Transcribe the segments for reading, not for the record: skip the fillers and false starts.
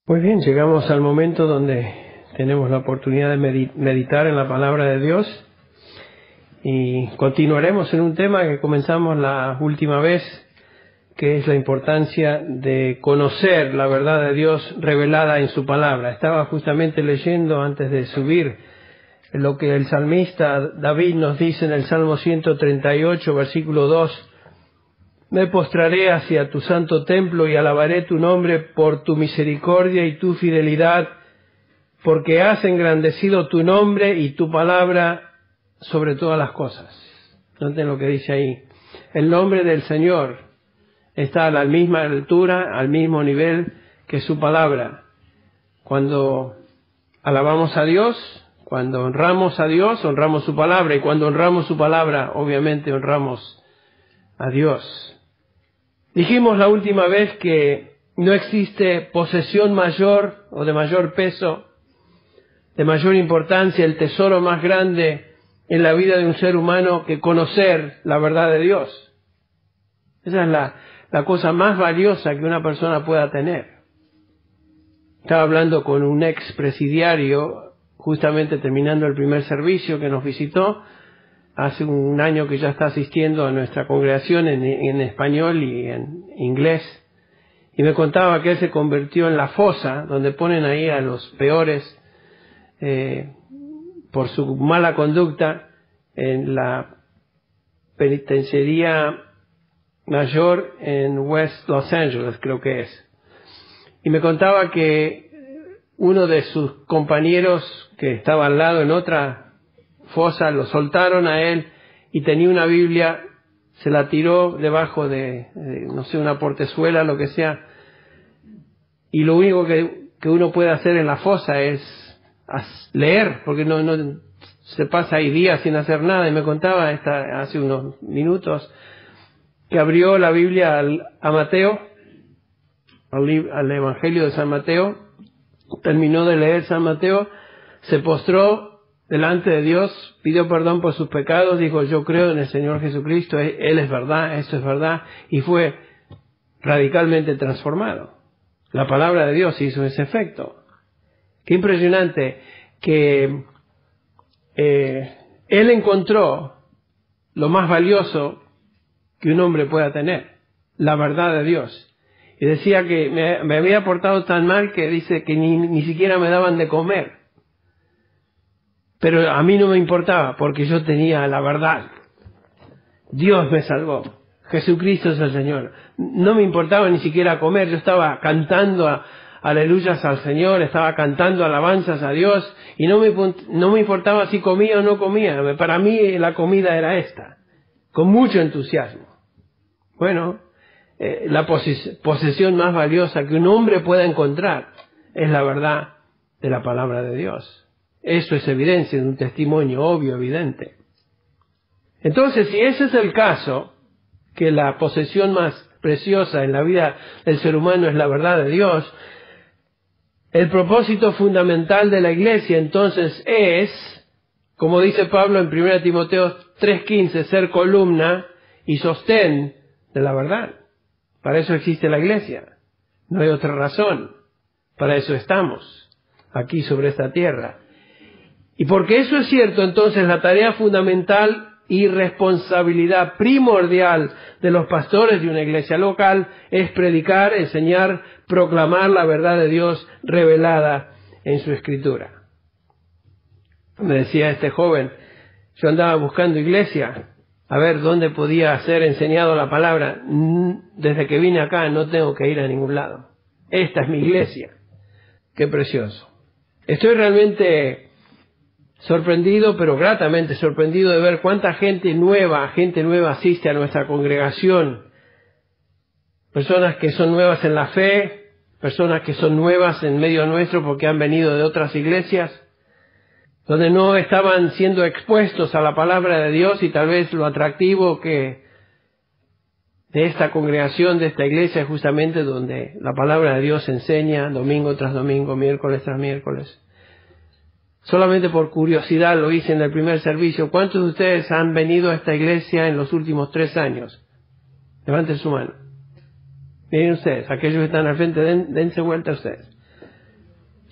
Pues bien, llegamos al momento donde tenemos la oportunidad de meditar en la palabra de Dios y continuaremos en un tema que comenzamos la última vez, que es la importancia de conocer la verdad de Dios revelada en su palabra. Estaba justamente leyendo antes de subir lo que el salmista David nos dice en el Salmo 138, versículo 2. Me postraré hacia tu santo templo y alabaré tu nombre por tu misericordia y tu fidelidad, porque has engrandecido tu nombre y tu palabra sobre todas las cosas. Noten lo que dice ahí. El nombre del Señor está a la misma altura, al mismo nivel que su palabra. Cuando alabamos a Dios, cuando honramos a Dios, honramos su palabra, y cuando honramos su palabra, obviamente honramos a Dios. Dijimos la última vez que no existe posesión mayor o de mayor peso, de mayor importancia, el tesoro más grande en la vida de un ser humano que conocer la verdad de Dios. Esa es la cosa más valiosa que una persona pueda tener. Estaba hablando con un ex presidiario, justamente terminando el primer servicio, que nos visitó. Hace un año que ya está asistiendo a nuestra congregación en español y en inglés. Y me contaba que él se convirtió en la fosa, donde ponen ahí a los peores por su mala conducta, en la penitenciaría mayor en West Los Angeles, creo que es. Y me contaba que uno de sus compañeros que estaba al lado en otra fosa, lo soltaron a él y tenía una Biblia, se la tiró debajo de no sé, una portezuela, lo que sea, y lo único que uno puede hacer en la fosa es leer, porque no se pasa ahí días sin hacer nada. Y me contaba hace unos minutos que abrió la Biblia a Mateo, al Evangelio de San Mateo, terminó de leer San Mateo, se postró delante de Dios, pidió perdón por sus pecados, dijo: yo creo en el Señor Jesucristo, Él es verdad, esto es verdad, y fue radicalmente transformado. La palabra de Dios hizo ese efecto. Qué impresionante que Él encontró lo más valioso que un hombre pueda tener, la verdad de Dios. Y decía que me había portado tan mal que dice que ni siquiera me daban de comer. Pero a mí no me importaba, porque yo tenía la verdad. Dios me salvó. Jesucristo es el Señor. No me importaba ni siquiera comer. Yo estaba cantando aleluyas al Señor, estaba cantando alabanzas a Dios, y no me importaba si comía o no comía. Para mí la comida era esta, con mucho entusiasmo. Bueno, la posesión más valiosa que un hombre pueda encontrar es la verdad de la palabra de Dios. Eso es evidencia de un testimonio obvio, evidente. Entonces, si ese es el caso, que la posesión más preciosa en la vida del ser humano es la verdad de Dios, el propósito fundamental de la iglesia entonces es, como dice Pablo en 1 Timoteo 3:15, ser columna y sostén de la verdad. Para eso existe la iglesia. No hay otra razón. Para eso estamos aquí sobre esta tierra. Y porque eso es cierto, entonces la tarea fundamental y responsabilidad primordial de los pastores de una iglesia local es predicar, enseñar, proclamar la verdad de Dios revelada en su Escritura. Me decía este joven, yo andaba buscando iglesia, a ver dónde podía ser enseñado la palabra. Desde que vine acá no tengo que ir a ningún lado. Esta es mi iglesia. Qué precioso. Estoy realmente sorprendido, pero gratamente sorprendido de ver cuánta gente nueva asiste a nuestra congregación. Personas que son nuevas en la fe, personas que son nuevas en medio nuestro porque han venido de otras iglesias, donde no estaban siendo expuestos a la palabra de Dios, y tal vez lo atractivo que de esta congregación, de esta iglesia, es justamente donde la palabra de Dios se enseña domingo tras domingo, miércoles tras miércoles. Solamente por curiosidad lo hice en el primer servicio. ¿Cuántos de ustedes han venido a esta iglesia en los últimos 3 años? Levanten su mano. Miren ustedes, aquellos que están al frente, dense vuelta a ustedes.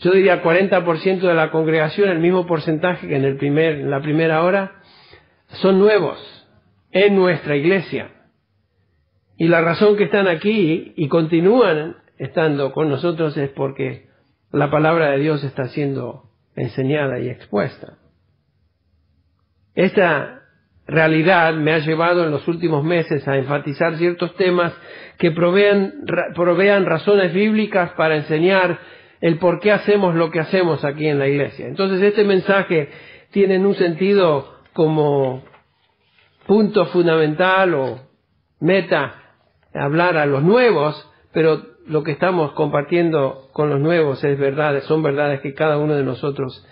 yo diría 40% de la congregación, el mismo porcentaje que en la primera hora, son nuevos en nuestra iglesia. Y la razón que están aquí y continúan estando con nosotros es porque la palabra de Dios está siendo enseñada y expuesta. Esta realidad me ha llevado en los últimos meses a enfatizar ciertos temas que provean razones bíblicas para enseñar el por qué hacemos lo que hacemos aquí en la iglesia. Entonces este mensaje tiene en un sentido como punto fundamental o meta hablar a los nuevos, pero lo que estamos compartiendo con los nuevos son verdades que cada uno de nosotros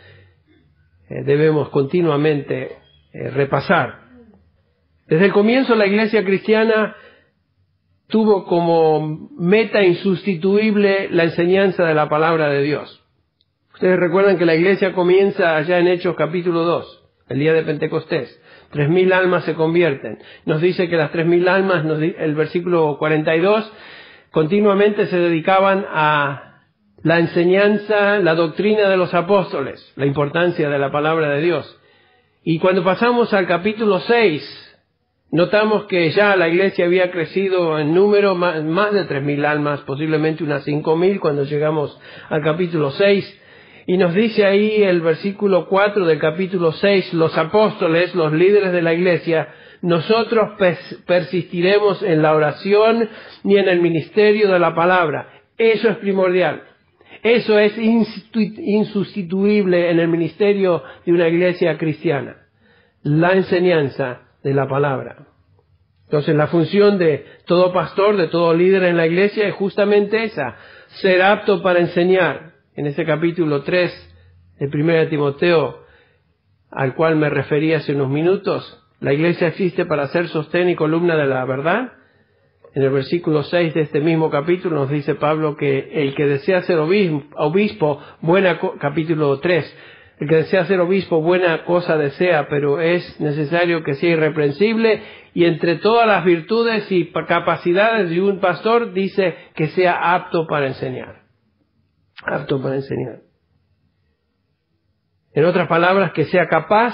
debemos continuamente repasar. Desde el comienzo la iglesia cristiana tuvo como meta insustituible la enseñanza de la palabra de Dios. Ustedes recuerdan que la iglesia comienza allá en Hechos capítulo 2, el día de Pentecostés. 3.000 almas se convierten. Nos dice que las 3.000 almas, el versículo 42, continuamente se dedicaban a la enseñanza, la doctrina de los apóstoles, la importancia de la palabra de Dios. Y cuando pasamos al capítulo 6, notamos que ya la iglesia había crecido en número más de 3.000 almas, posiblemente unas 5.000 cuando llegamos al capítulo 6. Y nos dice ahí el versículo 4 del capítulo 6, los apóstoles, los líderes de la iglesia, nosotros persistiremos en la oración y en el ministerio de la palabra. Eso es primordial. Eso es insustituible en el ministerio de una iglesia cristiana. La enseñanza de la palabra. Entonces la función de todo pastor, de todo líder en la iglesia es justamente esa, ser apto para enseñar. En ese capítulo 3 de 1 Timoteo, al cual me referí hace unos minutos, la iglesia existe para ser sostén y columna de la verdad. En el versículo 6 de este mismo capítulo nos dice Pablo que el que desea ser obispo, capítulo 3, el que desea ser obispo, buena cosa desea, pero es necesario que sea irreprensible y entre todas las virtudes y capacidades de un pastor dice que sea apto para enseñar. Apto para enseñar. En otras palabras, que sea capaz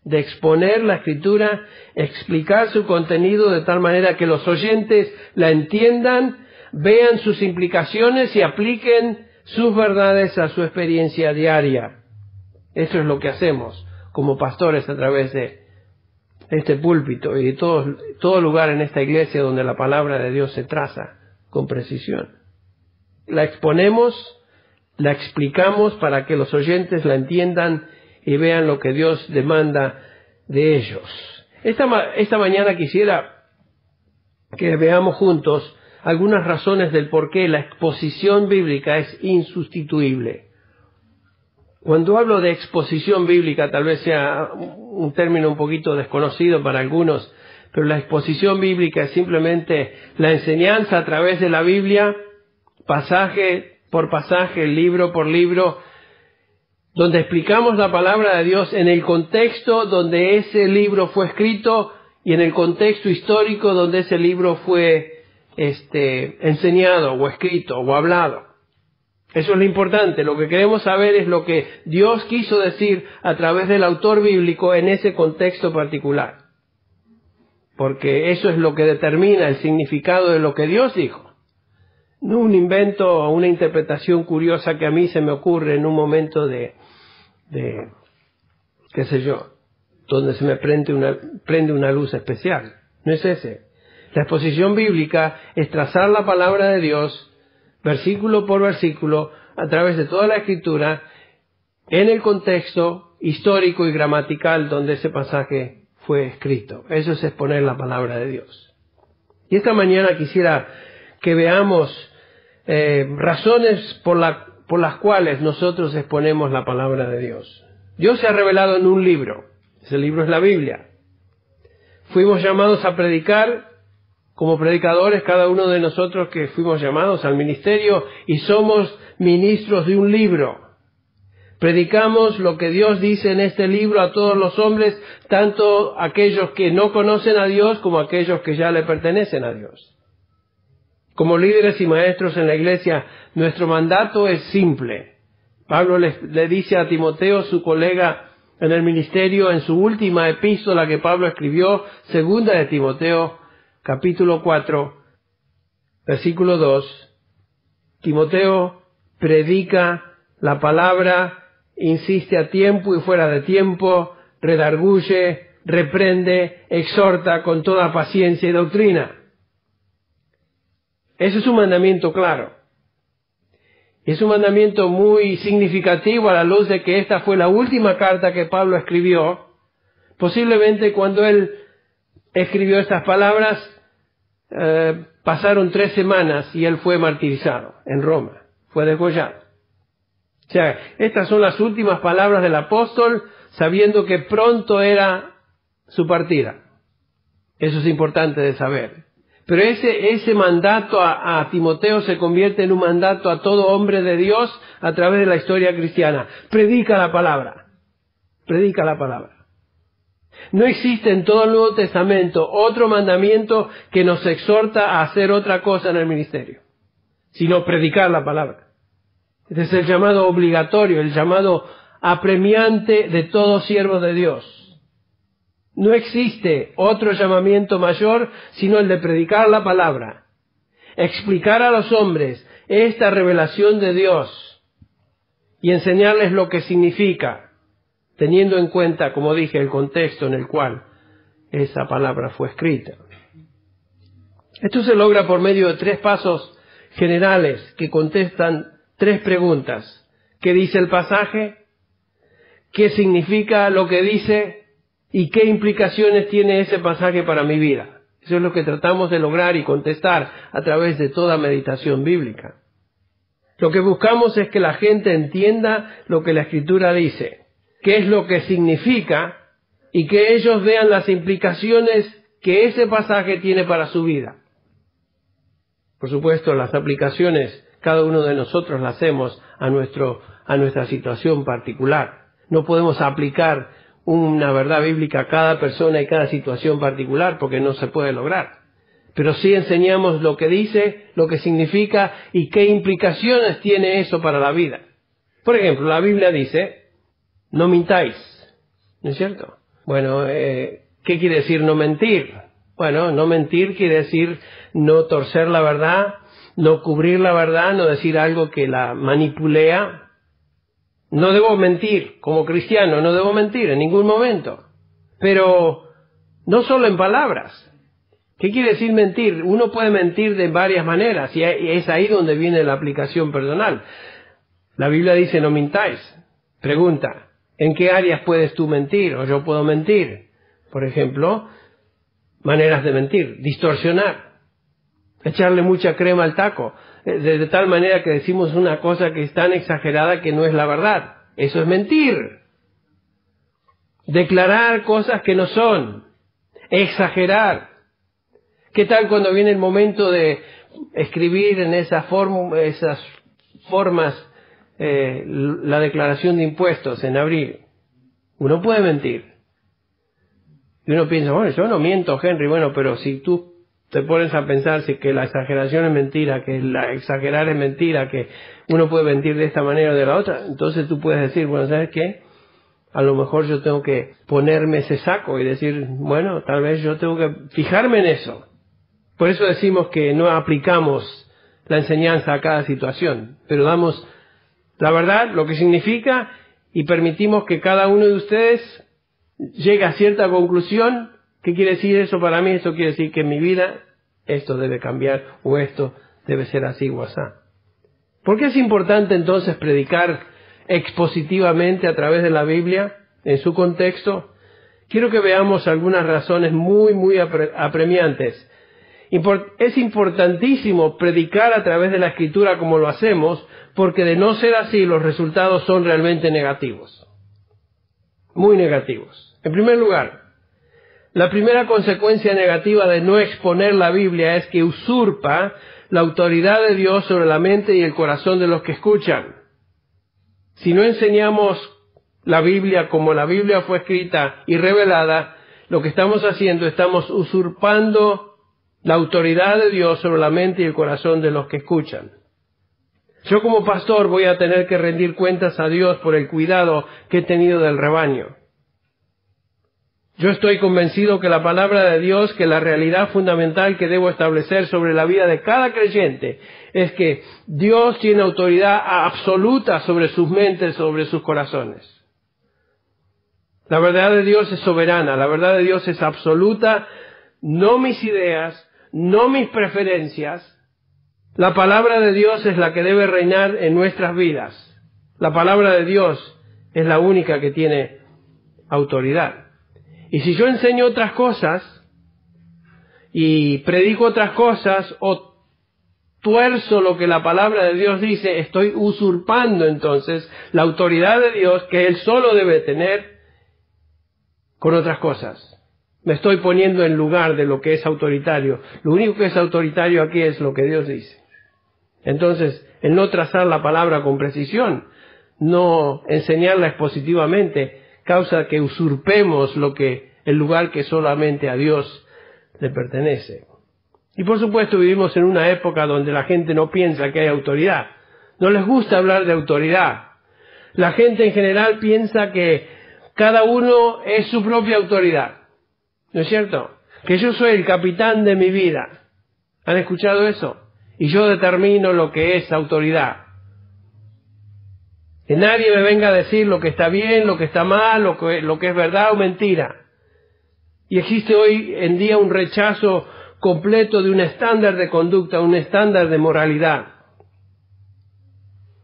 de exponer la Escritura, explicar su contenido de tal manera que los oyentes la entiendan, vean sus implicaciones y apliquen sus verdades a su experiencia diaria. Eso es lo que hacemos como pastores a través de este púlpito y de todo lugar en esta iglesia donde la palabra de Dios se traza con precisión. La exponemos, la explicamos para que los oyentes la entiendan y vean lo que Dios demanda de ellos. Esta mañana quisiera que veamos juntos algunas razones del por qué la exposición bíblica es insustituible. Cuando hablo de exposición bíblica, tal vez sea un término un poquito desconocido para algunos, pero la exposición bíblica es simplemente la enseñanza a través de la Biblia, pasaje por pasaje, libro por libro, donde explicamos la palabra de Dios en el contexto donde ese libro fue escrito y en el contexto histórico donde ese libro fue enseñado o escrito o hablado. Eso es lo importante. Lo que queremos saber es lo que Dios quiso decir a través del autor bíblico en ese contexto particular. Porque eso es lo que determina el significado de lo que Dios dijo. No un invento o una interpretación curiosa que a mí se me ocurre en un momento de qué sé yo, donde se me prende una luz especial. No es ese. La exposición bíblica es trazar la palabra de Dios versículo por versículo, a través de toda la Escritura, en el contexto histórico y gramatical donde ese pasaje fue escrito. Eso es exponer la palabra de Dios. Y esta mañana quisiera que veamos razones por las cuales nosotros exponemos la palabra de Dios. Dios se ha revelado en un libro. Ese libro es la Biblia. Fuimos llamados a predicar. Como predicadores, cada uno de nosotros que fuimos llamados al ministerio y somos ministros de un libro. Predicamos lo que Dios dice en este libro a todos los hombres, tanto aquellos que no conocen a Dios como aquellos que ya le pertenecen a Dios. Como líderes y maestros en la iglesia, nuestro mandato es simple. Pablo le dice a Timoteo, su colega en el ministerio, en su última epístola que Pablo escribió, segunda de Timoteo, capítulo 4, versículo 2, Timoteo, predica la palabra, insiste a tiempo y fuera de tiempo, redarguye, reprende, exhorta con toda paciencia y doctrina. Ese es un mandamiento claro. Es un mandamiento muy significativo a la luz de que esta fue la última carta que Pablo escribió. Posiblemente cuando él escribió estas palabras, pasaron 3 semanas y él fue martirizado en Roma, fue degollado. O sea, estas son las últimas palabras del apóstol, sabiendo que pronto era su partida. Eso es importante de saber. Pero ese mandato a Timoteo se convierte en un mandato a todo hombre de Dios a través de la historia cristiana. Predica la palabra. Predica la palabra. No existe en todo el Nuevo Testamento otro mandamiento que nos exhorta a hacer otra cosa en el ministerio, sino predicar la palabra. Este es el llamado obligatorio, el llamado apremiante de todo siervo de Dios. No existe otro llamamiento mayor sino el de predicar la palabra, explicar a los hombres esta revelación de Dios y enseñarles lo que significa, teniendo en cuenta, como dije, el contexto en el cual esa palabra fue escrita. Esto se logra por medio de 3 pasos generales que contestan 3 preguntas. ¿Qué dice el pasaje? ¿Qué significa lo que dice? ¿Y qué implicaciones tiene ese pasaje para mi vida? Eso es lo que tratamos de lograr y contestar a través de toda meditación bíblica. Lo que buscamos es que la gente entienda lo que la Escritura dice, qué es lo que significa y que ellos vean las implicaciones que ese pasaje tiene para su vida. Por supuesto, las aplicaciones cada uno de nosotros las hacemos a nuestra situación particular. No podemos aplicar una verdad bíblica a cada persona y cada situación particular porque no se puede lograr. Pero sí enseñamos lo que dice, lo que significa y qué implicaciones tiene eso para la vida. Por ejemplo, la Biblia dice, no mintáis, ¿no es cierto? Bueno, ¿qué quiere decir no mentir? Bueno, no mentir quiere decir no torcer la verdad, no cubrir la verdad, no decir algo que la manipulea. No debo mentir, como cristiano, no debo mentir en ningún momento. Pero no solo en palabras. ¿Qué quiere decir mentir? Uno puede mentir de varias maneras y es ahí donde viene la aplicación personal. La Biblia dice no mintáis. Pregunta, ¿en qué áreas puedes tú mentir o yo puedo mentir? Por ejemplo, maneras de mentir, distorsionar, echarle mucha crema al taco, de tal manera que decimos una cosa que es tan exagerada que no es la verdad. Eso es mentir. Declarar cosas que no son. Exagerar. ¿Qué tal cuando viene el momento de escribir en esas formas la declaración de impuestos en abril? Uno puede mentir. Y uno piensa, bueno, yo no miento, Henry. Bueno, pero si tú te pones a pensar si que la exageración es mentira, que la exagerar es mentira, que uno puede mentir de esta manera o de la otra, entonces tú puedes decir, bueno, ¿sabes qué? A lo mejor yo tengo que ponerme ese saco y decir, bueno, tal vez yo tengo que fijarme en eso. Por eso decimos que no aplicamos la enseñanza a cada situación, pero damos la verdad, lo que significa, y permitimos que cada uno de ustedes llegue a cierta conclusión. ¿Qué quiere decir eso para mí? Eso quiere decir que en mi vida esto debe cambiar o esto debe ser así o así. ¿Por qué es importante entonces predicar expositivamente a través de la Biblia en su contexto? Quiero que veamos algunas razones muy apremiantes. Es importantísimo predicar a través de la Escritura como lo hacemos, porque de no ser así los resultados son realmente negativos. Muy negativos. En primer lugar, la primera consecuencia negativa de no exponer la Biblia es que usurpa la autoridad de Dios sobre la mente y el corazón de los que escuchan. Si no enseñamos la Biblia como la Biblia fue escrita y revelada, lo que estamos haciendo, estamos usurpando la autoridad de Dios sobre la mente y el corazón de los que escuchan. Yo como pastor voy a tener que rendir cuentas a Dios por el cuidado que he tenido del rebaño. Yo estoy convencido que la palabra de Dios, que la realidad fundamental que debo establecer sobre la vida de cada creyente es que Dios tiene autoridad absoluta sobre sus mentes, sobre sus corazones. La verdad de Dios es soberana, la verdad de Dios es absoluta, no mis ideas, no mis preferencias. La palabra de Dios es la que debe reinar en nuestras vidas. La palabra de Dios es la única que tiene autoridad. Y si yo enseño otras cosas y predico otras cosas o tuerzo lo que la palabra de Dios dice, estoy usurpando entonces la autoridad de Dios que Él solo debe tener con otras cosas. Me estoy poniendo en lugar de lo que es autoritario. Lo único que es autoritario aquí es lo que Dios dice. Entonces, el no trazar la palabra con precisión, no enseñarla expositivamente, causa que usurpemos el lugar que solamente a Dios le pertenece. Y por supuesto vivimos en una época donde la gente no piensa que hay autoridad. No les gusta hablar de autoridad. La gente en general piensa que cada uno es su propia autoridad. ¿No es cierto? Que yo soy el capitán de mi vida. ¿Han escuchado eso? Y yo determino lo que es autoridad. Que nadie me venga a decir lo que está bien, lo que está mal, lo que es verdad o mentira. Y existe hoy en día un rechazo completo de un estándar de conducta, un estándar de moralidad.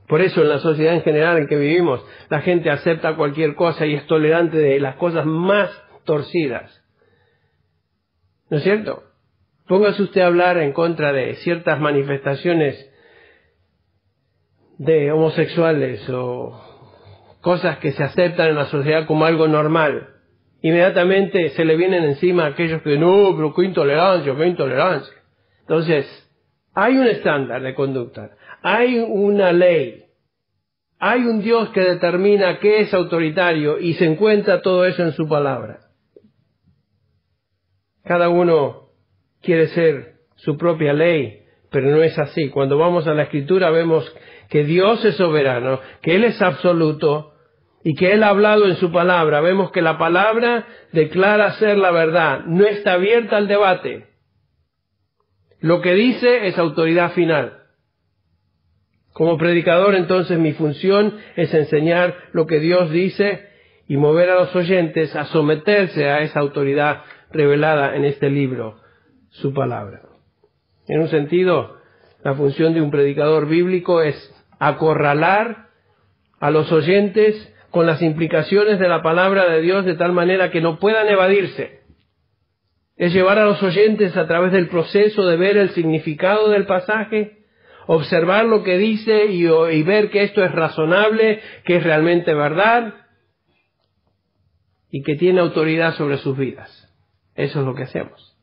Por eso en la sociedad en general en que vivimos, la gente acepta cualquier cosa y es tolerante de las cosas más torcidas. ¿No es cierto? Póngase usted a hablar en contra de ciertas manifestaciones de homosexuales o cosas que se aceptan en la sociedad como algo normal. Inmediatamente se le vienen encima aquellos que no, pero qué intolerancia, qué intolerancia. Entonces, hay un estándar de conducta, hay una ley, hay un Dios que determina qué es autoritario y se encuentra todo eso en su palabra. Cada uno quiere ser su propia ley, pero no es así. Cuando vamos a la Escritura vemos que Dios es soberano, que Él es absoluto y que Él ha hablado en su palabra. Vemos que la palabra declara ser la verdad, no está abierta al debate. Lo que dice es autoridad final. Como predicador, entonces, mi función es enseñar lo que Dios dice y mover a los oyentes a someterse a esa autoridad revelada en este libro, su palabra. En un sentido, la función de un predicador bíblico es acorralar a los oyentes con las implicaciones de la palabra de Dios de tal manera que no puedan evadirse. Es llevar a los oyentes a través del proceso de ver el significado del pasaje, observar lo que dice y ver que esto es razonable, que es realmente verdad y que tiene autoridad sobre sus vidas. Eso es lo que hacemos.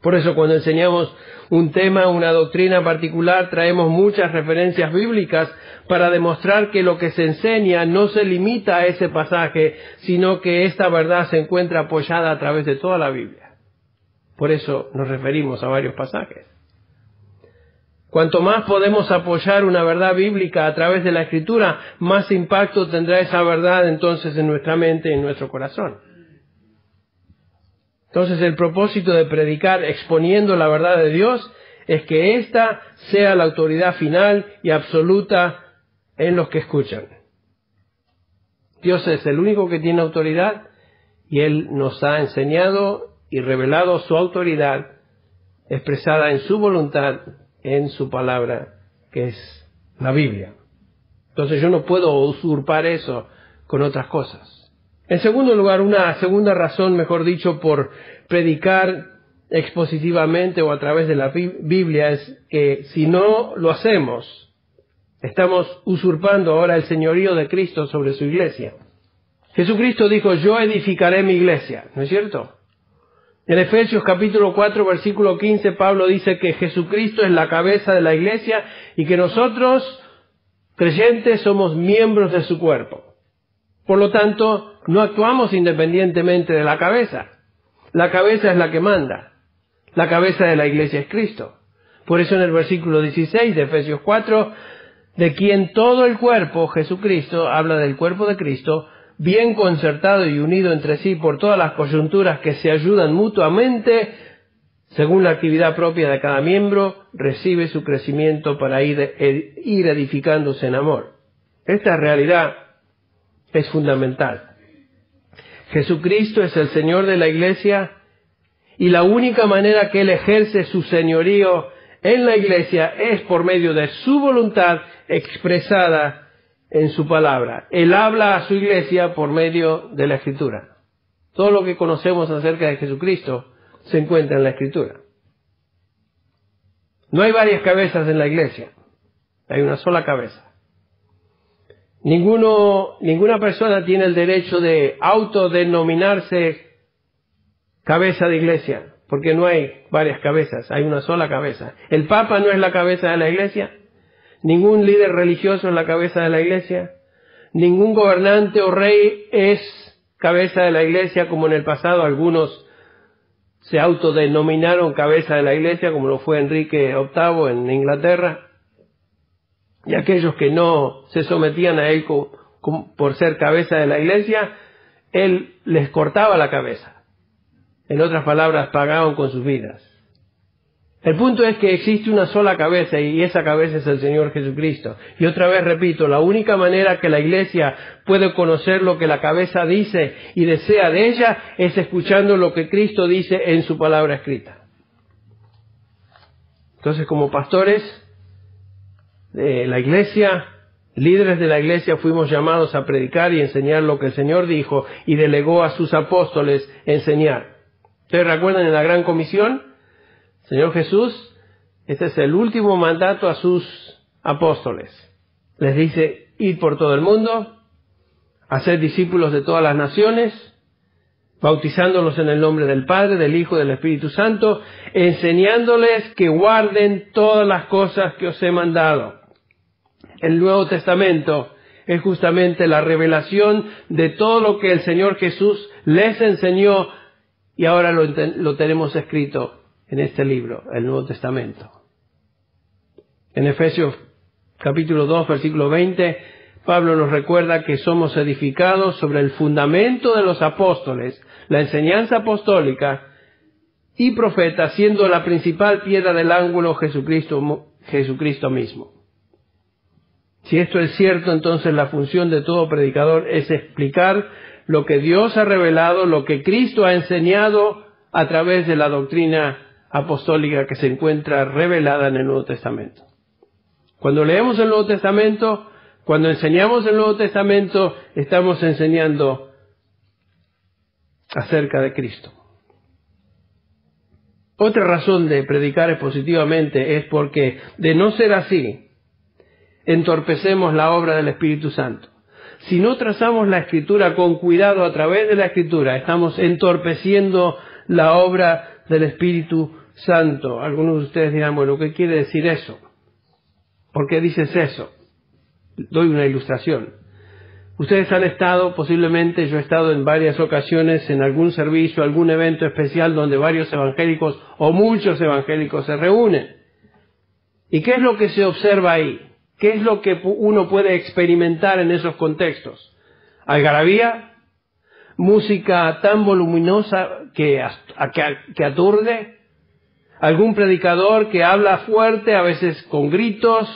Por eso cuando enseñamos un tema, una doctrina particular, traemos muchas referencias bíblicas para demostrar que lo que se enseña no se limita a ese pasaje, sino que esta verdad se encuentra apoyada a través de toda la Biblia. Por eso nos referimos a varios pasajes. Cuanto más podemos apoyar una verdad bíblica a través de la Escritura, más impacto tendrá esa verdad entonces en nuestra mente y en nuestro corazón. Entonces el propósito de predicar exponiendo la verdad de Dios es que ésta sea la autoridad final y absoluta en los que escuchan. Dios es el único que tiene autoridad y Él nos ha enseñado y revelado su autoridad expresada en su voluntad, en su palabra, que es la Biblia. Entonces yo no puedo usurpar eso con otras cosas. En segundo lugar, una segunda razón, mejor dicho, por predicar expositivamente o a través de la Biblia es que si no lo hacemos, estamos usurpando ahora el señorío de Cristo sobre su iglesia. Jesucristo dijo, yo edificaré mi iglesia, ¿no es cierto? En Efesios capítulo 4, versículo 15, Pablo dice que Jesucristo es la cabeza de la iglesia y que nosotros, creyentes, somos miembros de su cuerpo. Por lo tanto, no actuamos independientemente de la cabeza. La cabeza es la que manda. La cabeza de la iglesia es Cristo. Por eso en el versículo 16 de Efesios 4, de quien todo el cuerpo, Jesucristo, habla del cuerpo de Cristo, bien concertado y unido entre sí por todas las coyunturas que se ayudan mutuamente, según la actividad propia de cada miembro, recibe su crecimiento para ir edificándose en amor. Esta realidad es fundamental. Jesucristo es el Señor de la Iglesia y la única manera que Él ejerce su señorío en la Iglesia es por medio de su voluntad expresada en su palabra. Él habla a su Iglesia por medio de la Escritura. Todo lo que conocemos acerca de Jesucristo se encuentra en la Escritura. No hay varias cabezas en la Iglesia, hay una sola cabeza. Ninguna persona tiene el derecho de autodenominarse cabeza de iglesia, porque no hay varias cabezas, hay una sola cabeza. El Papa no es la cabeza de la Iglesia, ningún líder religioso es la cabeza de la Iglesia, ningún gobernante o rey es cabeza de la Iglesia, como en el pasado algunos se autodenominaron cabeza de la Iglesia, como lo fue Enrique VIII en Inglaterra, y aquellos que no se sometían a él por ser cabeza de la Iglesia, él les cortaba la cabeza. En otras palabras, pagaban con sus vidas. El punto es que existe una sola cabeza y esa cabeza es el Señor Jesucristo. Y otra vez repito, la única manera que la Iglesia puede conocer lo que la cabeza dice y desea de ella es escuchando lo que Cristo dice en su palabra escrita. Entonces, como pastores de la Iglesia, líderes de la Iglesia, fuimos llamados a predicar y enseñar lo que el Señor dijo y delegó a sus apóstoles enseñar. ¿Ustedes recuerdan en la Gran Comisión? Señor Jesús, este es el último mandato a sus apóstoles. Les dice, id por todo el mundo, hacer discípulos de todas las naciones, bautizándolos en el nombre del Padre, del Hijo y del Espíritu Santo, enseñándoles que guarden todas las cosas que os he mandado. El Nuevo Testamento es justamente la revelación de todo lo que el Señor Jesús les enseñó y ahora lo tenemos escrito en este libro, el Nuevo Testamento. En Efesios capítulo 2, versículo 20, Pablo nos recuerda que somos edificados sobre el fundamento de los apóstoles, la enseñanza apostólica y profeta, siendo la principal piedra del ángulo Jesucristo mismo. Si esto es cierto, entonces la función de todo predicador es explicar lo que Dios ha revelado, lo que Cristo ha enseñado a través de la doctrina apostólica que se encuentra revelada en el Nuevo Testamento. Cuando leemos el Nuevo Testamento, cuando enseñamos el Nuevo Testamento, estamos enseñando acerca de Cristo. Otra razón de predicar expositivamente es porque, de no ser así, entorpecemos la obra del Espíritu Santo. Si no trazamos la Escritura con cuidado a través de la Escritura, estamos entorpeciendo la obra del Espíritu Santo. Algunos de ustedes dirán, bueno, ¿qué quiere decir eso? ¿Por qué dices eso? Doy una ilustración. Ustedes han estado, posiblemente yo he estado en varias ocasiones en algún servicio, algún evento especial donde varios evangélicos o muchos evangélicos se reúnen. ¿Y qué es lo que se observa ahí? ¿Qué es lo que uno puede experimentar en esos contextos? Algarabía, música tan voluminosa que aturde, algún predicador que habla fuerte, a veces con gritos,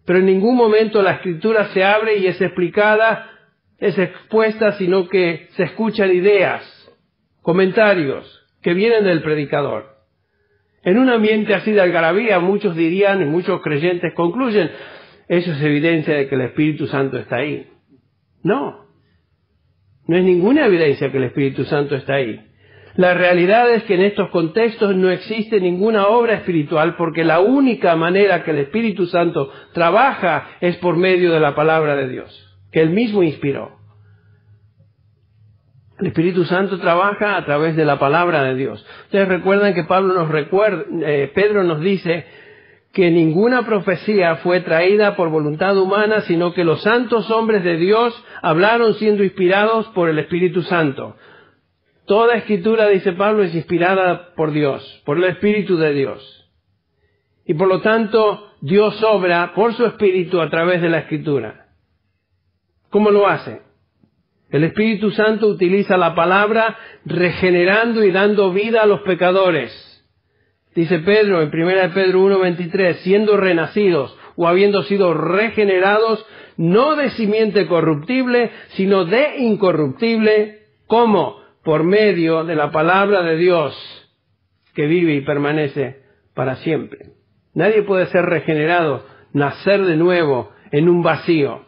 pero en ningún momento la Escritura se abre y es explicada, es expuesta, sino que se escuchan ideas, comentarios que vienen del predicador. En un ambiente así de algarabía, muchos dirían y muchos creyentes concluyen, eso es evidencia de que el Espíritu Santo está ahí. No es ninguna evidencia que el Espíritu Santo está ahí. La realidad es que en estos contextos no existe ninguna obra espiritual porque la única manera que el Espíritu Santo trabaja es por medio de la palabra de Dios, que Él mismo inspiró. El Espíritu Santo trabaja a través de la palabra de Dios. Ustedes recuerdan que Pedro nos dice que ninguna profecía fue traída por voluntad humana, sino que los santos hombres de Dios hablaron siendo inspirados por el Espíritu Santo. Toda escritura, dice Pablo, es inspirada por Dios, por el Espíritu de Dios. Y por lo tanto, Dios obra por su Espíritu a través de la Escritura. ¿Cómo lo hace? El Espíritu Santo utiliza la palabra regenerando y dando vida a los pecadores. Dice Pedro en 1 Pedro 1:23, siendo renacidos o habiendo sido regenerados, no de simiente corruptible, sino de incorruptible. ¿Cómo? Por medio de la palabra de Dios, que vive y permanece para siempre. Nadie puede ser regenerado, nacer de nuevo en un vacío.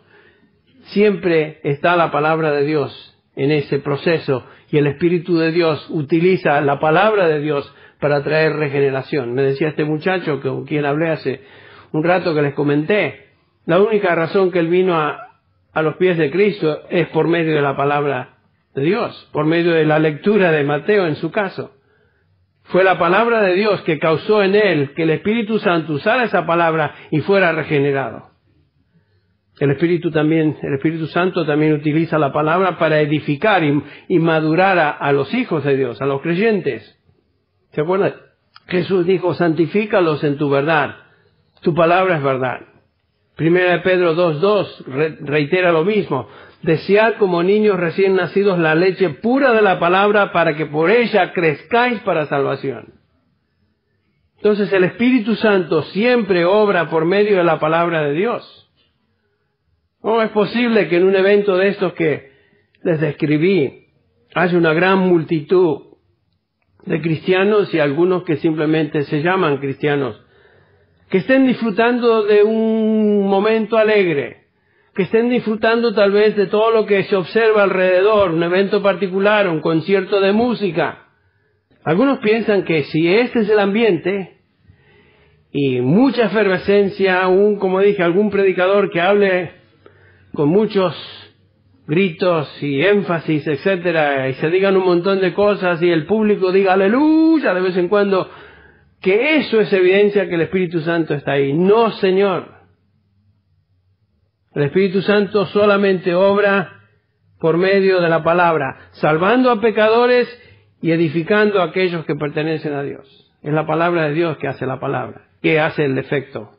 Siempre está la palabra de Dios en ese proceso y el Espíritu de Dios utiliza la palabra de Dios para traer regeneración. Me decía este muchacho con quien hablé hace un rato que les comenté, la única razón que él vino a los pies de Cristo es por medio de la palabra de Dios, por medio de la lectura de Mateo en su caso. Fue la palabra de Dios que causó en él que el Espíritu Santo usara esa palabra y fuera regenerado. El Espíritu Santo también utiliza la palabra para edificar y madurar a los hijos de Dios, a los creyentes. ¿Se acuerdan? Jesús dijo, santifícalos en tu verdad. Tu palabra es verdad. 1 Pedro 2:2 reitera lo mismo. Desead como niños recién nacidos la leche pura de la palabra para que por ella crezcáis para salvación. Entonces el Espíritu Santo siempre obra por medio de la palabra de Dios. ¿Cómo es posible que en un evento de estos que les describí haya una gran multitud de cristianos y algunos que simplemente se llaman cristianos, que estén disfrutando de un momento alegre, que estén disfrutando tal vez de todo lo que se observa alrededor, un evento particular, un concierto de música? Algunos piensan que si este es el ambiente y mucha efervescencia, como dije, algún predicador que hable con muchos gritos y énfasis, etcétera, y se digan un montón de cosas y el público diga aleluya de vez en cuando, que eso es evidencia que el Espíritu Santo está ahí. No, Señor. El Espíritu Santo solamente obra por medio de la palabra, salvando a pecadores y edificando a aquellos que pertenecen a Dios. Es la palabra de Dios que hace la palabra, que hace el efecto.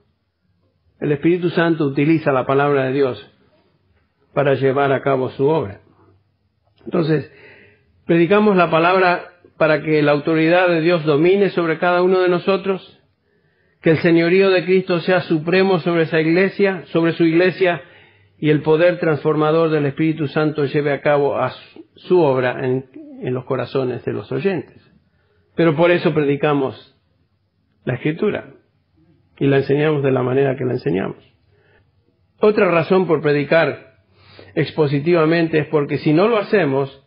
El Espíritu Santo utiliza la palabra de Dios para llevar a cabo su obra. Entonces, predicamos la palabra para que la autoridad de Dios domine sobre cada uno de nosotros, que el señorío de Cristo sea supremo sobre esa iglesia, sobre su iglesia, y el poder transformador del Espíritu Santo lleve a cabo su obra en los corazones de los oyentes. Pero por eso predicamos la Escritura y la enseñamos de la manera que la enseñamos. Otra razón por predicar expositivamente es porque si no lo hacemos,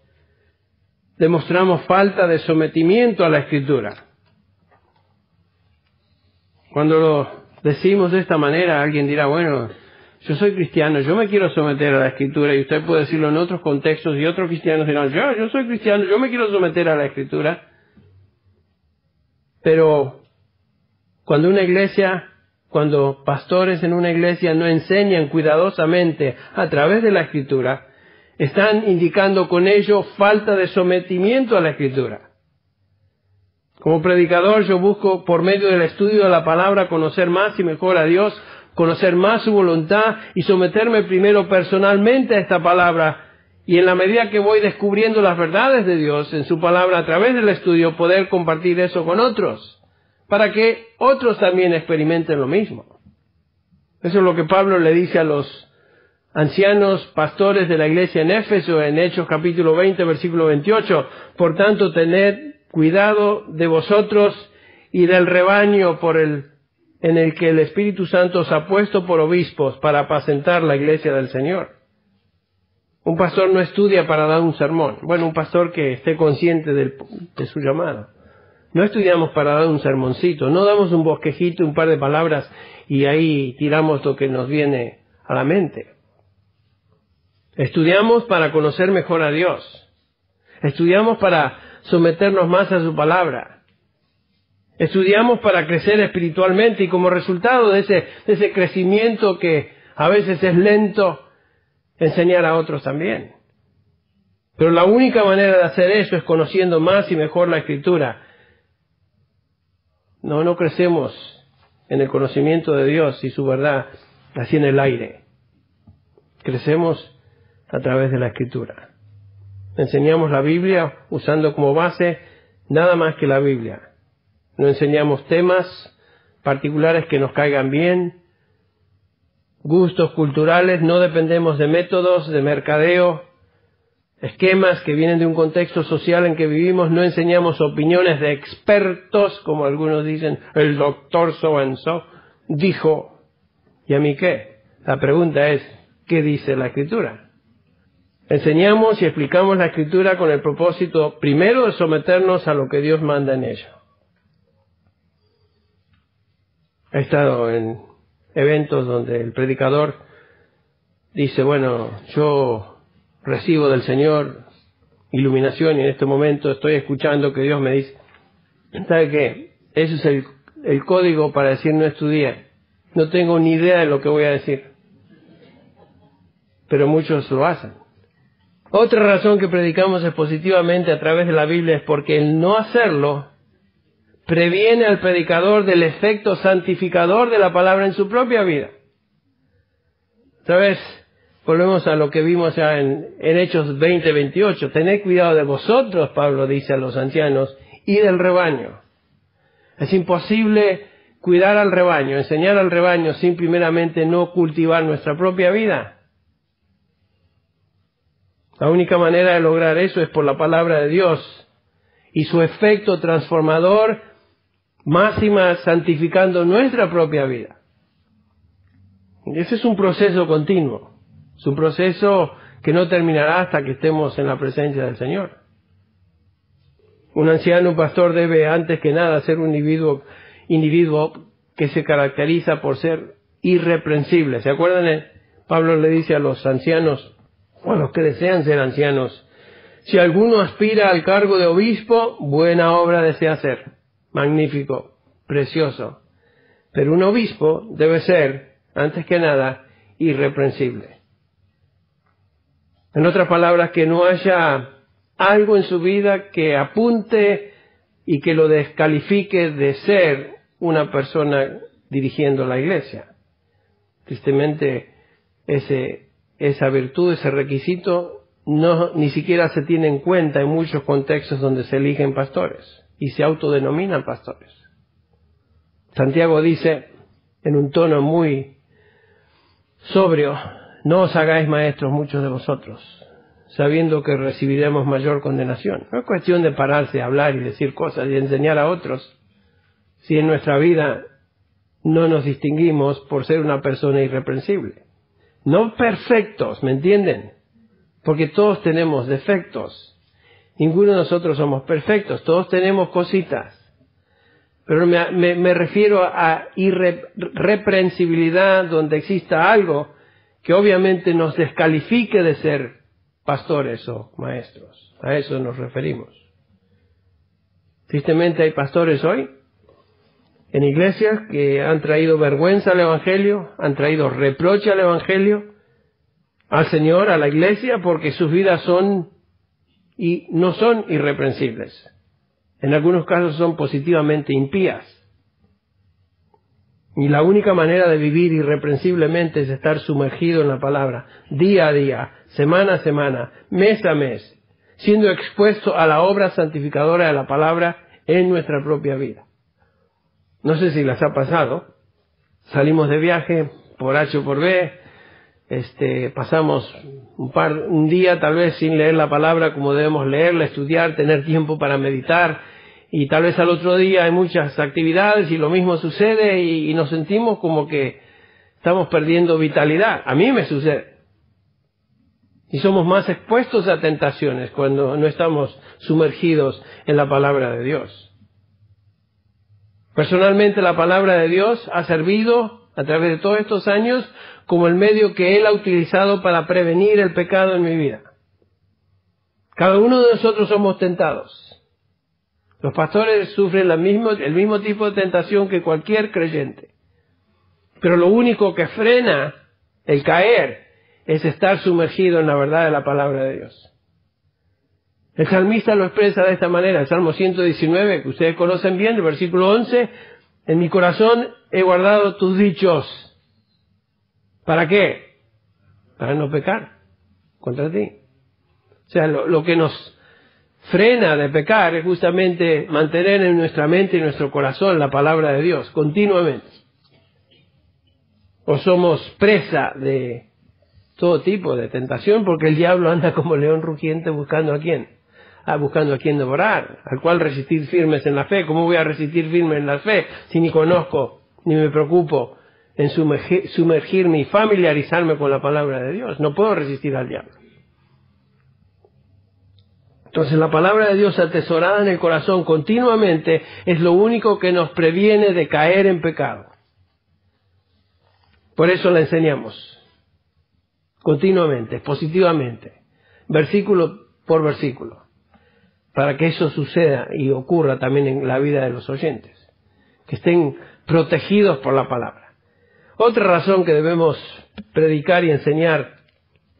demostramos falta de sometimiento a la Escritura. Cuando lo decimos de esta manera, alguien dirá, bueno, yo soy cristiano, yo me quiero someter a la Escritura, y usted puede decirlo en otros contextos, y otros cristianos dirán, yo soy cristiano, yo me quiero someter a la Escritura. Pero cuando pastores en una iglesia no enseñan cuidadosamente a través de la Escritura, están indicando con ello falta de sometimiento a la Escritura. Como predicador yo busco por medio del estudio de la palabra conocer más y mejor a Dios, conocer más su voluntad y someterme primero personalmente a esta palabra, y en la medida que voy descubriendo las verdades de Dios en su palabra a través del estudio, poder compartir eso con otros, para que otros también experimenten lo mismo. Eso es lo que Pablo le dice a los ancianos pastores de la iglesia en Éfeso, en Hechos capítulo 20, versículo 28. Por tanto, tened cuidado de vosotros y del rebaño en el que el Espíritu Santo os ha puesto por obispos para apacentar la iglesia del Señor. Un pastor no estudia para dar un sermón. Bueno, un pastor que esté consciente de su llamado. No estudiamos para dar un sermoncito, no damos un bosquejito, un par de palabras y ahí tiramos lo que nos viene a la mente. Estudiamos para conocer mejor a Dios. Estudiamos para someternos más a su palabra. Estudiamos para crecer espiritualmente y como resultado de ese crecimiento que a veces es lento, enseñar a otros también. Pero la única manera de hacer eso es conociendo más y mejor la Escritura. No crecemos en el conocimiento de Dios y su verdad, así en el aire. Crecemos a través de la Escritura. Enseñamos la Biblia usando como base nada más que la Biblia. No enseñamos temas particulares que nos caigan bien, gustos culturales, no dependemos de métodos de mercadeo, esquemas que vienen de un contexto social en que vivimos, no enseñamos opiniones de expertos, como algunos dicen, el doctor so and so dijo, ¿y a mí qué? La pregunta es, ¿qué dice la Escritura? Enseñamos y explicamos la Escritura con el propósito, primero, de someternos a lo que Dios manda en ella. He estado en eventos donde el predicador dice, bueno, yo recibo del Señor iluminación y en este momento estoy escuchando que Dios me dice, ¿sabe qué? Ese es el código para decir no estudié. No tengo ni idea de lo que voy a decir. Pero muchos lo hacen. Otra razón que predicamos expositivamente a través de la Biblia es porque el no hacerlo previene al predicador del efecto santificador de la palabra en su propia vida. ¿Sabes? Volvemos a lo que vimos ya en Hechos 20:28. Tened cuidado de vosotros, Pablo dice a los ancianos, y del rebaño. Es imposible cuidar al rebaño, enseñar al rebaño sin primeramente no cultivar nuestra propia vida. La única manera de lograr eso es por la palabra de Dios y su efecto transformador, más y más santificando nuestra propia vida. Ese es un proceso continuo, es un proceso que no terminará hasta que estemos en la presencia del Señor. Un anciano, un pastor debe antes que nada ser un individuo que se caracteriza por ser irreprensible. ¿Se acuerdan? Pablo le dice a los ancianos, o a los que desean ser ancianos, si alguno aspira al cargo de obispo, buena obra desea hacer. Magnífico, precioso. Pero un obispo debe ser, antes que nada, irreprensible. En otras palabras, que no haya algo en su vida que apunte y que lo descalifique de ser una persona dirigiendo la iglesia. Tristemente, esa virtud, ese requisito, ni siquiera se tiene en cuenta en muchos contextos donde se eligen pastores y se autodenominan pastores. Santiago dice, en un tono muy sobrio, no os hagáis maestros muchos de vosotros, sabiendo que recibiremos mayor condenación. No es cuestión de pararse a hablar y decir cosas y enseñar a otros, si en nuestra vida no nos distinguimos por ser una persona irreprensible. No perfectos, ¿me entienden? Porque todos tenemos defectos. Ninguno de nosotros somos perfectos, todos tenemos cositas. Pero me refiero a irreprensibilidad donde exista algo que obviamente nos descalifique de ser pastores o maestros. A eso nos referimos. Tristemente hay pastores hoy en iglesias que han traído vergüenza al Evangelio, han traído reproche al Evangelio, al Señor, a la iglesia, porque sus vidas no son irreprensibles. En algunos casos son positivamente impías. Y la única manera de vivir irreprensiblemente es estar sumergido en la palabra, día a día, semana a semana, mes a mes, siendo expuesto a la obra santificadora de la palabra en nuestra propia vida. No sé si les ha pasado, salimos de viaje por H o por B, pasamos un día tal vez sin leer la palabra como debemos leerla, estudiar, tener tiempo para meditar, y tal vez al otro día hay muchas actividades y lo mismo sucede y nos sentimos como que estamos perdiendo vitalidad. A mí me sucede. Y somos más expuestos a tentaciones cuando no estamos sumergidos en la palabra de Dios. Personalmente, la palabra de Dios ha servido a través de todos estos años como el medio que Él ha utilizado para prevenir el pecado en mi vida. Cada uno de nosotros somos tentados. Los pastores sufren el mismo tipo de tentación que cualquier creyente. Pero lo único que frena el caer es estar sumergido en la verdad de la palabra de Dios. El salmista lo expresa de esta manera, el Salmo 119, que ustedes conocen bien, el versículo 11, en mi corazón he guardado tus dichos. ¿Para qué? Para no pecar contra ti. O sea, lo que nos frena de pecar es justamente mantener en nuestra mente y nuestro corazón la palabra de Dios continuamente. O somos presa de todo tipo de tentación, porque el diablo anda como león rugiente buscando a quién. Buscando a quién devorar, al cual resistir firmes en la fe. ¿Cómo voy a resistir firmes en la fe si ni conozco, ni me preocupo en sumergirme y familiarizarme con la palabra de Dios? No puedo resistir al diablo. Entonces la palabra de Dios atesorada en el corazón continuamente es lo único que nos previene de caer en pecado. Por eso la enseñamos continuamente, positivamente, versículo por versículo, para que eso suceda y ocurra también en la vida de los oyentes, que estén protegidos por la palabra. Otra razón que debemos predicar y enseñar,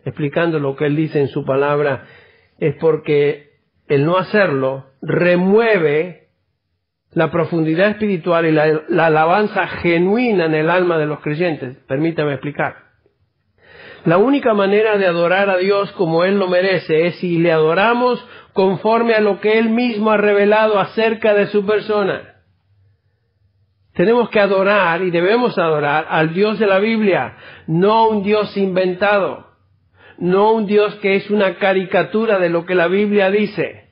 explicando lo que Él dice en su palabra, es porque el no hacerlo remueve la profundidad espiritual y la alabanza genuina en el alma de los creyentes. Permítame explicar. La única manera de adorar a Dios como Él lo merece es si le adoramos conforme a lo que Él mismo ha revelado acerca de su persona. Tenemos que adorar y debemos adorar al Dios de la Biblia, no un Dios inventado, no un Dios que es una caricatura de lo que la Biblia dice.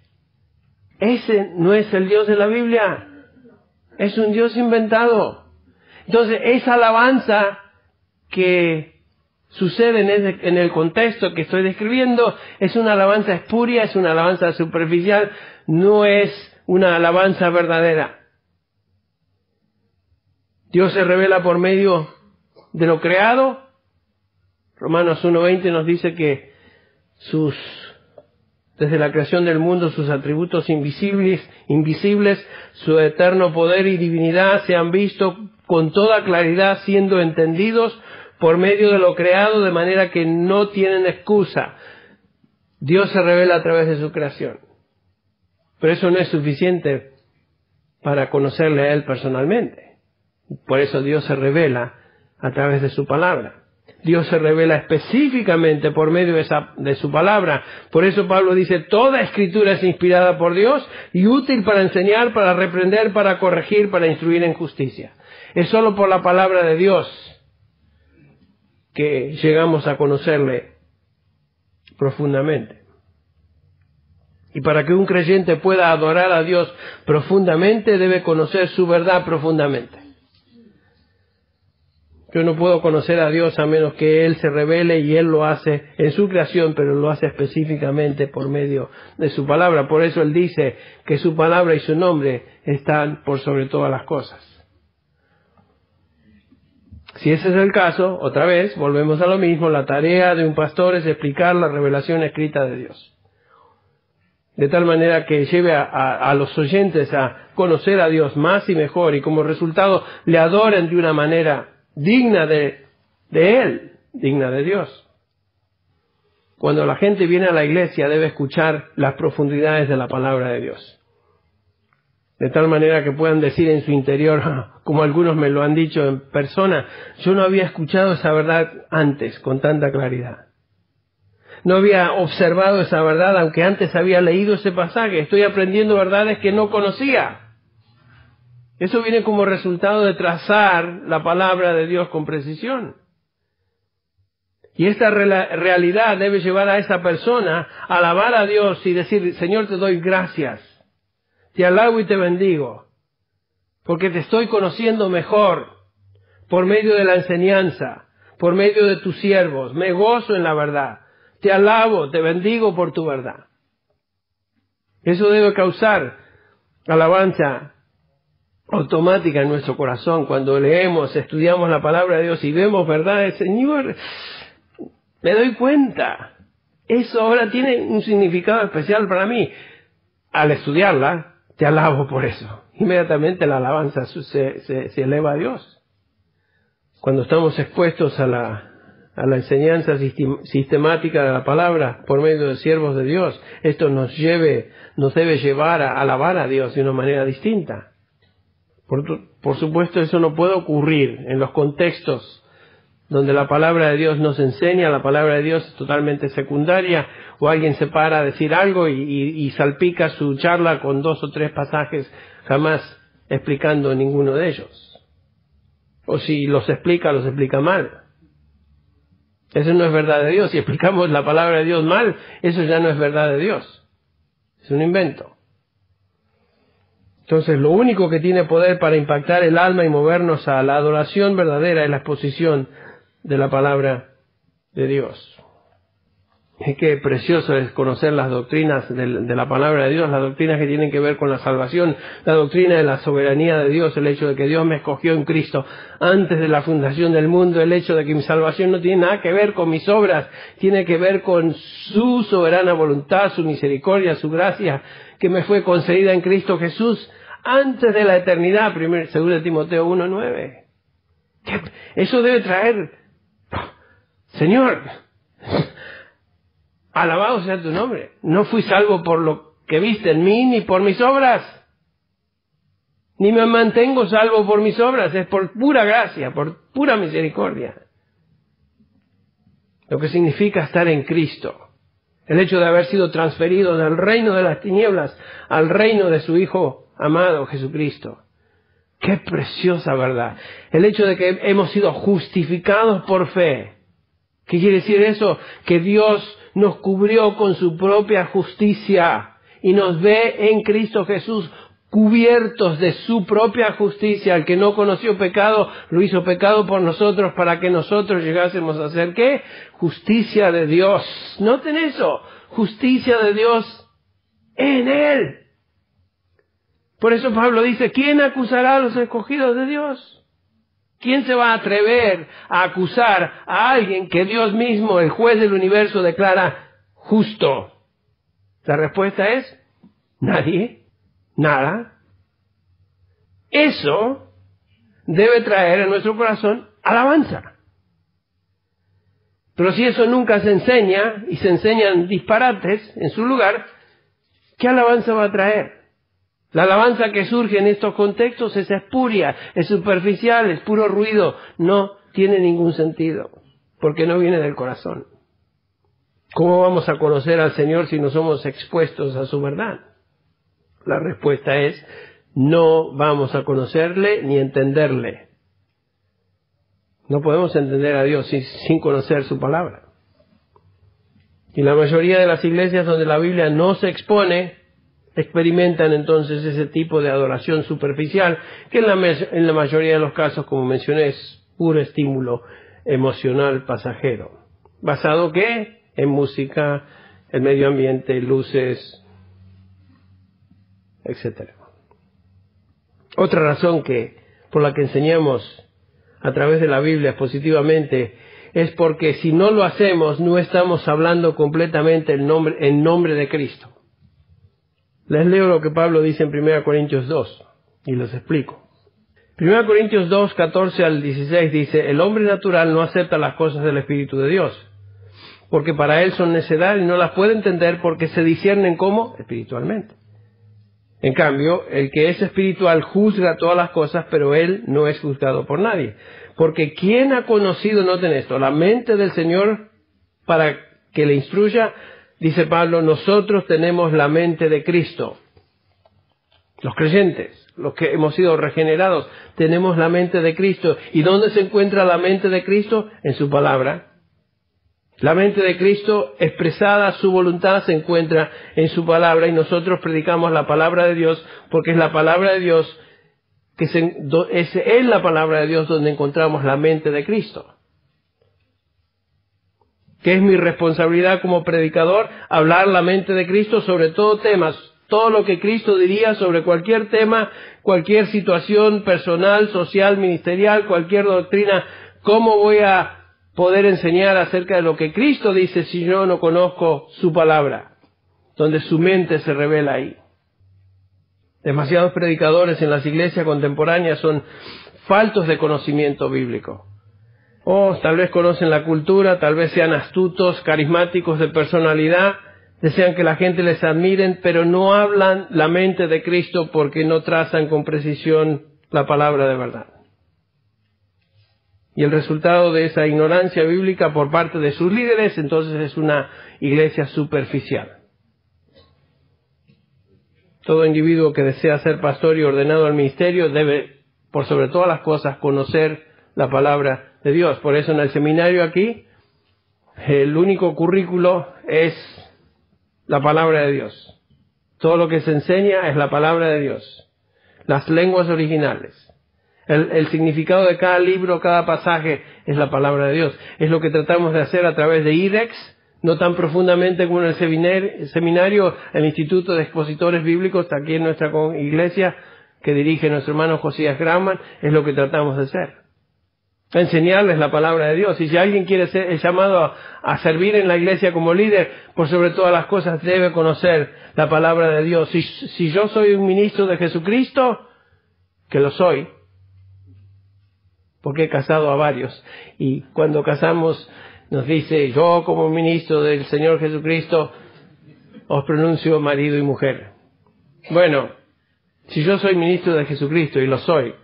Ese no es el Dios de la Biblia, es un Dios inventado. Entonces, esa alabanza que sucede en el contexto que estoy describiendo es una alabanza espuria, es una alabanza superficial, no es una alabanza verdadera. Dios se revela por medio de lo creado. Romanos 1:20 nos dice que desde la creación del mundo, sus atributos invisibles, su eterno poder y divinidad se han visto con toda claridad, siendo entendidos por medio de lo creado, de manera que no tienen excusa. Dios se revela a través de su creación. Pero eso no es suficiente para conocerle a Él personalmente. Por eso Dios se revela a través de su palabra. Dios se revela específicamente por medio de su palabra. Por eso Pablo dice, toda escritura es inspirada por Dios y útil para enseñar, para reprender, para corregir, para instruir en justicia. Es solo por la palabra de Dios que llegamos a conocerle profundamente. Y para que un creyente pueda adorar a Dios profundamente, debe conocer su verdad profundamente. Yo no puedo conocer a Dios a menos que Él se revele, y Él lo hace en su creación, pero lo hace específicamente por medio de su palabra. Por eso Él dice que su palabra y su nombre están por sobre todas las cosas. Si ese es el caso, otra vez, volvemos a lo mismo, la tarea de un pastor es explicar la revelación escrita de Dios. De tal manera que lleve a los oyentes a conocer a Dios más y mejor, y como resultado le adoren de una manera digna de Él, digna de Dios. Cuando la gente viene a la iglesia debe escuchar las profundidades de la palabra de Dios. De tal manera que puedan decir en su interior, como algunos me lo han dicho en persona, yo no había escuchado esa verdad antes con tanta claridad. No había observado esa verdad, aunque antes había leído ese pasaje. Estoy aprendiendo verdades que no conocía. Eso viene como resultado de trazar la palabra de Dios con precisión. Y esta realidad debe llevar a esa persona a alabar a Dios y decir, Señor, te doy gracias. Te alabo y te bendigo, porque te estoy conociendo mejor por medio de la enseñanza, por medio de tus siervos. Me gozo en la verdad. Te alabo, te bendigo por tu verdad. Eso debe causar alabanza automática en nuestro corazón cuando leemos, estudiamos la palabra de Dios y vemos verdades. Señor, me doy cuenta. Eso ahora tiene un significado especial para mí. Al estudiarla, te alabo por eso. Inmediatamente la alabanza se eleva a Dios. Cuando estamos expuestos a la enseñanza sistemática de la palabra por medio de siervos de Dios, esto nos debe llevar a alabar a Dios de una manera distinta. Por supuesto, eso no puede ocurrir en los contextos donde la palabra de Dios nos enseña, la palabra de Dios es totalmente secundaria, o alguien se para a decir algo y salpica su charla con 2 o 3 pasajes, jamás explicando ninguno de ellos. O si los explica mal. Eso no es verdad de Dios. Si explicamos la palabra de Dios mal, eso ya no es verdad de Dios. Es un invento. Entonces, lo único que tiene poder para impactar el alma y movernos a la adoración verdadera es la exposición de la palabra de Dios. Y qué precioso es conocer las doctrinas de la palabra de Dios, las doctrinas que tienen que ver con la salvación, la doctrina de la soberanía de Dios, el hecho de que Dios me escogió en Cristo antes de la fundación del mundo, el hecho de que mi salvación no tiene nada que ver con mis obras, tiene que ver con su soberana voluntad, su misericordia, su gracia, que me fue concedida en Cristo Jesús antes de la eternidad, 2 Timoteo 1:9. Eso debe traer, Señor, alabado sea tu nombre. No fui salvo por lo que viste en mí, ni por mis obras. Ni me mantengo salvo por mis obras. Es por pura gracia, por pura misericordia. Lo que significa estar en Cristo. El hecho de haber sido transferido del reino de las tinieblas al reino de su Hijo amado, Jesucristo. ¡Qué preciosa verdad! El hecho de que hemos sido justificados por fe. ¿Qué quiere decir eso? Que Dios nos cubrió con su propia justicia y nos ve en Cristo Jesús cubiertos de su propia justicia. El que no conoció pecado, lo hizo pecado por nosotros para que nosotros llegásemos a ser, ¿qué? Justicia de Dios. Noten eso, justicia de Dios en Él. Por eso Pablo dice, ¿quién acusará a los escogidos de Dios? ¿Quién se va a atrever a acusar a alguien que Dios mismo, el juez del universo, declara justo? La respuesta es, nadie, nada. Eso debe traer en nuestro corazón alabanza. Pero si eso nunca se enseña, y se enseñan disparates en su lugar, ¿qué alabanza va a traer? La alabanza que surge en estos contextos es espuria, es superficial, es puro ruido, no tiene ningún sentido, porque no viene del corazón. ¿Cómo vamos a conocer al Señor si no somos expuestos a su verdad? La respuesta es, no vamos a conocerle ni entenderle. No podemos entender a Dios sin conocer su palabra. Y la mayoría de las iglesias donde la Biblia no se expone, experimentan entonces ese tipo de adoración superficial, que en la mayoría de los casos, como mencioné, es puro estímulo emocional pasajero. ¿Basado qué? En música, el medio ambiente, luces, etc. Otra razón por la que enseñamos a través de la Biblia positivamente es porque si no lo hacemos, no estamos hablando completamente en nombre de Cristo. Les leo lo que Pablo dice en 1 Corintios 2 y los explico. 1 Corintios 2, 14 al 16 dice, el hombre natural no acepta las cosas del Espíritu de Dios, porque para él son necedad y no las puede entender porque se disciernen como espiritualmente. En cambio, el que es espiritual juzga todas las cosas, pero él no es juzgado por nadie. Porque ¿quién ha conocido, noten esto, la mente del Señor para que le instruya? Dice Pablo, nosotros tenemos la mente de Cristo. Los creyentes, los que hemos sido regenerados, tenemos la mente de Cristo. ¿Y dónde se encuentra la mente de Cristo? En su palabra. La mente de Cristo expresada, su voluntad se encuentra en su palabra y nosotros predicamos la palabra de Dios porque es la palabra de Dios, es en la palabra de Dios donde encontramos la mente de Cristo. ¿Qué es mi responsabilidad como predicador? Hablar la mente de Cristo sobre todo temas, todo lo que Cristo diría sobre cualquier tema, cualquier situación personal, social, ministerial, cualquier doctrina. ¿Cómo voy a poder enseñar acerca de lo que Cristo dice si yo no conozco su palabra? Donde su mente se revela ahí. Demasiados predicadores en las iglesias contemporáneas son faltos de conocimiento bíblico. Tal vez conocen la cultura, tal vez sean astutos, carismáticos de personalidad, desean que la gente les admiren, pero no hablan la mente de Cristo porque no trazan con precisión la palabra de verdad. Y el resultado de esa ignorancia bíblica por parte de sus líderes, entonces es una iglesia superficial. Todo individuo que desea ser pastor y ordenado al ministerio debe, por sobre todas las cosas, conocer la palabra de Dios. Por eso en el seminario aquí, el único currículo es la palabra de Dios. Todo lo que se enseña es la palabra de Dios. Las lenguas originales. El significado de cada libro, cada pasaje es la palabra de Dios. Es lo que tratamos de hacer a través de IDEX, no tan profundamente como en el seminario, el Instituto de Expositores Bíblicos, aquí en nuestra iglesia, que dirige nuestro hermano Josías Grauman, es lo que tratamos de hacer. Enseñarles la palabra de Dios. Y si alguien quiere ser llamado a servir en la iglesia como líder, por sobre todas las cosas debe conocer la palabra de Dios. Si yo soy un ministro de Jesucristo, que lo soy, porque he casado a varios, y cuando casamos nos dice, yo como ministro del Señor Jesucristo os pronuncio marido y mujer. Bueno, si yo soy ministro de Jesucristo, y lo soy,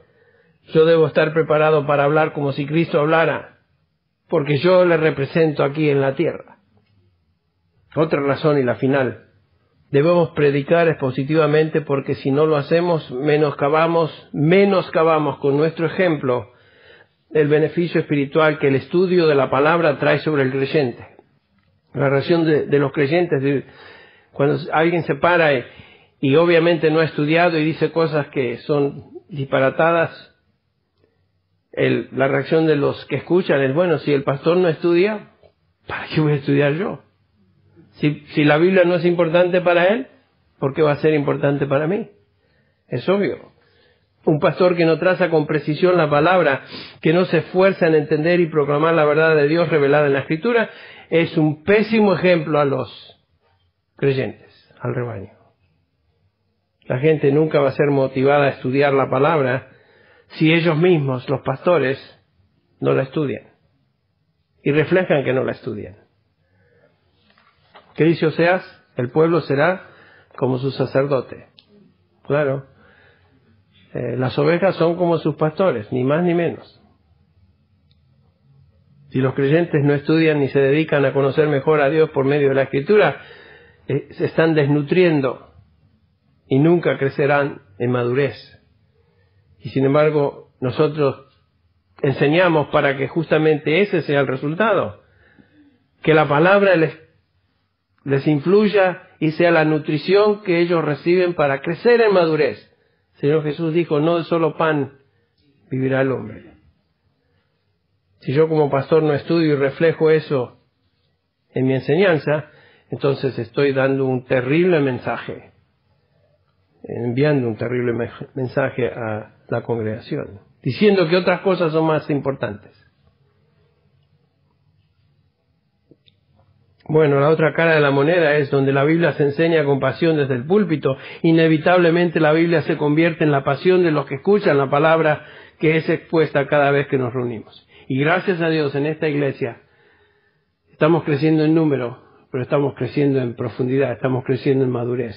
yo debo estar preparado para hablar como si Cristo hablara, porque yo le represento aquí en la tierra. Otra razón y la final, debemos predicar expositivamente, porque si no lo hacemos, menoscabamos con nuestro ejemplo el beneficio espiritual que el estudio de la palabra trae sobre el creyente. La reacción de los creyentes, cuando alguien se para y obviamente no ha estudiado y dice cosas que son disparatadas, la reacción de los que escuchan es, bueno, si el pastor no estudia, ¿para qué voy a estudiar yo? Si la Biblia no es importante para él, ¿por qué va a ser importante para mí? Es obvio. Un pastor que no traza con precisión la palabra, que no se esfuerza en entender y proclamar la verdad de Dios revelada en la Escritura, es un pésimo ejemplo a los creyentes, al rebaño. La gente nunca va a ser motivada a estudiar la palabra si ellos mismos, los pastores, no la estudian y reflejan que no la estudian. ¿Qué dice Oseas? El pueblo será como su sacerdote. Claro. Las ovejas son como sus pastores, ni más ni menos. Si los creyentes no estudian ni se dedican a conocer mejor a Dios por medio de la Escritura, se están desnutriendo y nunca crecerán en madurez. Y sin embargo, nosotros enseñamos para que justamente ese sea el resultado. Que la palabra les influya y sea la nutrición que ellos reciben para crecer en madurez. El Señor Jesús dijo, no de solo pan vivirá el hombre. Si yo como pastor no estudio y reflejo eso en mi enseñanza, entonces estoy dando un terrible mensaje, enviando un terrible mensaje a la congregación, diciendo que otras cosas son más importantes. Bueno, la otra cara de la moneda es donde la Biblia se enseña con pasión desde el púlpito. Inevitablemente la Biblia se convierte en la pasión de los que escuchan la palabra que es expuesta cada vez que nos reunimos. Y gracias a Dios en esta iglesia estamos creciendo en número, pero estamos creciendo en profundidad, estamos creciendo en madurez.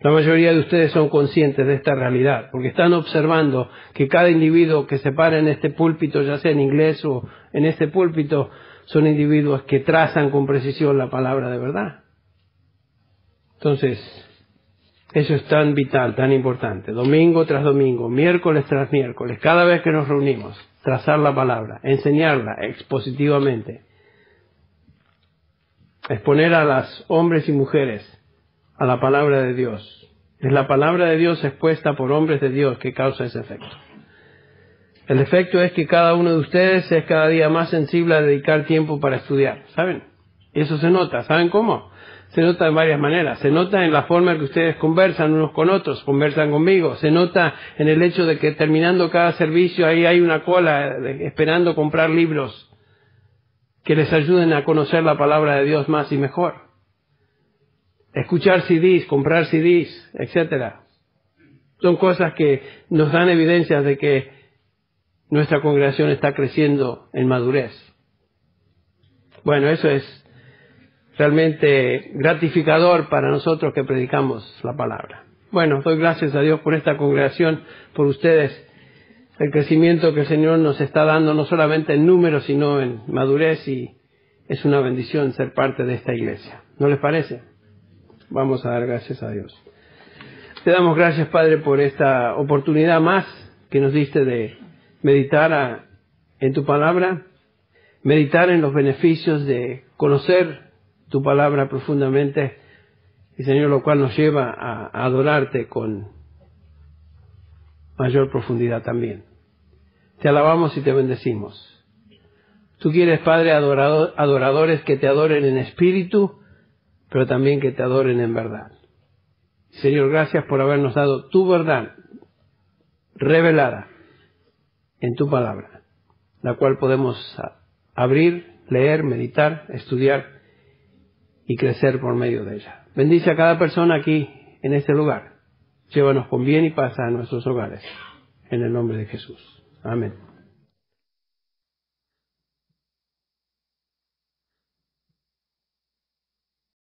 La mayoría de ustedes son conscientes de esta realidad, porque están observando que cada individuo que se para en este púlpito, ya sea en inglés o en este púlpito, son individuos que trazan con precisión la palabra de verdad. Entonces, eso es tan vital, tan importante. Domingo tras domingo, miércoles tras miércoles, cada vez que nos reunimos, trazar la palabra, enseñarla expositivamente, exponer a los hombres y mujeres a la palabra de Dios. Es la palabra de Dios expuesta por hombres de Dios que causa ese efecto. El efecto es que cada uno de ustedes es cada día más sensible a dedicar tiempo para estudiar, ¿saben? Eso se nota, ¿saben cómo? Se nota de varias maneras. Se nota en la forma en que ustedes conversan unos con otros, conversan conmigo. Se nota en el hecho de que terminando cada servicio ahí hay una cola esperando comprar libros que les ayuden a conocer la palabra de Dios más y mejor. Escuchar CDs, comprar CDs, etcétera. Son cosas que nos dan evidencias de que nuestra congregación está creciendo en madurez. Bueno, eso es realmente gratificador para nosotros que predicamos la palabra. Bueno, doy gracias a Dios por esta congregación, por ustedes, el crecimiento que el Señor nos está dando, no solamente en números, sino en madurez, y es una bendición ser parte de esta iglesia. ¿No les parece? Vamos a dar gracias a Dios. Te damos gracias, Padre, por esta oportunidad más que nos diste de meditar en tu palabra, meditar en los beneficios de conocer tu palabra profundamente, y Señor, lo cual nos lleva a adorarte con mayor profundidad también. Te alabamos y te bendecimos. Tú quieres, Padre, adoradores que te adoren en espíritu, pero también que te adoren en verdad. Señor, gracias por habernos dado tu verdad revelada en tu palabra, la cual podemos abrir, leer, meditar, estudiar y crecer por medio de ella. Bendice a cada persona aquí en este lugar. Llévanos con bien y paz a nuestros hogares. En el nombre de Jesús. Amén.